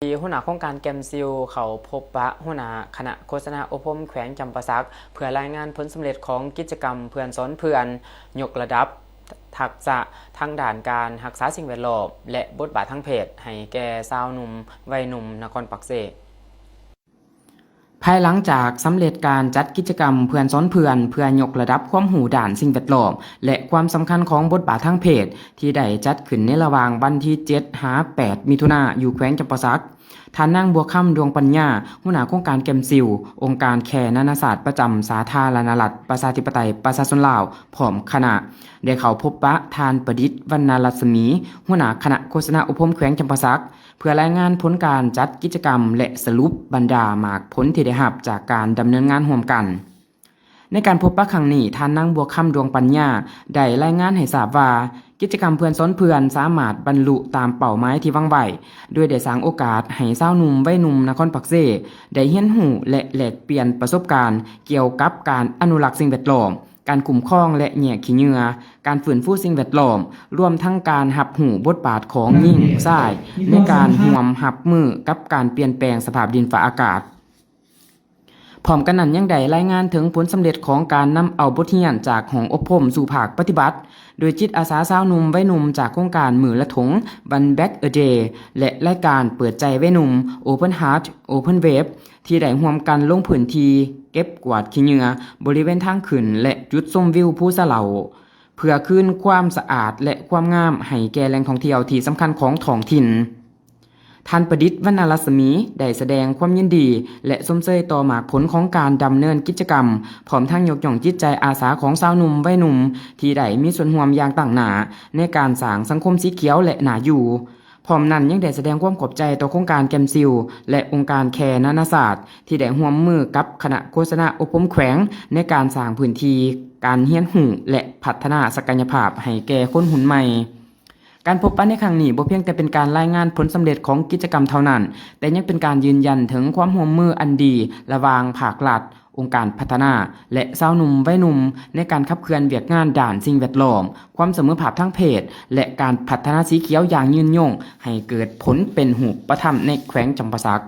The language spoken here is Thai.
หัวหน้าโครงการแกมซิลเขาพบปะหัวหน้าคณะโฆษณาอบรมแขวงจำปาสักเพื่อรายงานผลสำเร็จของกิจกรรมเพื่อนสอนเพื่อนยกระดับทักษะทางด่านการรักษาสิ่งแวดล้อมและบทบาททางเพศให้แก่สาวหนุ่มวัยหนุ่มนครปักเสภายหลังจากสำเร็จการจัดกิจกรรมเพื่อนสอนเพื่อนเพื่อยกระดับความรู้ด้านสิ่งแวดล้อมและความสำคัญของบทบาททางเพศที่ได้จัดขึ้นในระหว่างวันที่7-8 มิถุนายนอยู่แขวงจำปาสักท่านนางบัวค่ำดวงปัญญาหัวหน้าโครงการแกมซิลองค์การแคนานาศาสตร์ประจำสาธารณรัฐประชาธิปไตยประชาชนลาวพร้อมคณะได้เข้าพบปะทานประดิษฐ์วรรณรัศมีหัวหน้าคณะโฆษณาอบรมแขวงจำปาสักเพื่อรายงานผลการจัดกิจกรรมและสรุปบรรดาหมากผลที่ได้รับจากการดำเนินงานร่วมกันในการพบปะครั้งนี้ท่านนางบัวค่ำดวงปัญญาได้รายงานให้ทราบว่ากิจกรรมเพื่อนสอนเพื่อนสามารถบรรลุตามเป้าหมายที่วางไว้โดยได้สร้างโอกาสให้สาวหนุ่มวัยหนุ่มนครปักเสได้เรียนรู้และแลกเปลี่ยนประสบการณ์เกี่ยวกับการอนุรักษ์สิ่งแวดล้อมการคุ้มครองและแยกขี้เหงื่อการฟื้นฟูสิ่งแวดล้อมรวมทั้งการรับรู้บทบาทของหญิงชายในการร่วมรับมือกับการเปลี่ยนแปลงสภาพดินฟ้าอากาศพร้อมกันนั้นยังได้รายงานถึงผลสำเร็จของการนำเอาบทเรียนจากห้องอบรมสู่ภาคปฏิบัติโดยจิตอาสาสาวหนุ่มวัยหนุ่มจากโครงการมือละถง One Back a Day และรายการเปิดใจวัยหนุ่ม Open Heart Open Wave ที่ได้ร่วมกันลงพื้นที่เก็บกวาดขี้เหงื่อบริเวณทางขึ้นและจุดชมวิวภูสะเหลาเพื่อคืนความสะอาดและความงามให้แก่แหล่งท่องเที่ยวที่สำคัญของท้องถิ่นท่านประดิษฐ์วรรณรัศมีได้แสดงความยินดีและชมเชยต่อหมากผลของการดำเนินกิจกรรมพร้อมทั้งยกย่องจิตใจอาสาของสาวหนุ่มวัยหนุ่มที่ได้มีส่วนร่วมอย่างต่างหน้าในการสร้างสังคมสีเขียวและน่าอยู่พร้อมนั้นยังได้แสดงความขอบใจต่อโครงการแกมซิลและองค์การแคนานาศาสตร์ที่ได้ร่วมมือกับคณะโฆษณาอบรมแขวงในการสร้างพื้นที่การเรียนรู้และพัฒนาศักยภาพให้แก่คนรุ่นใหม่การพบปะในครั้งนี้บ่เพียงแต่เป็นการรายงานผลสำเร็จของกิจกรรมเท่านั้นแต่ยังเป็นการยืนยันถึงความร่วมมืออันดีระหว่างภาครัฐองค์การพัฒนาและสาวหนุ่มวัยหนุ่มในการขับเคลื่อนเวียกงานด้านสิ่งแวดล้อมความเสมอภาคทางเพศและการพัฒนาสีเขียวอย่างยืนยงให้เกิดผลเป็นรูปธรรมในแขวงจำปาสัก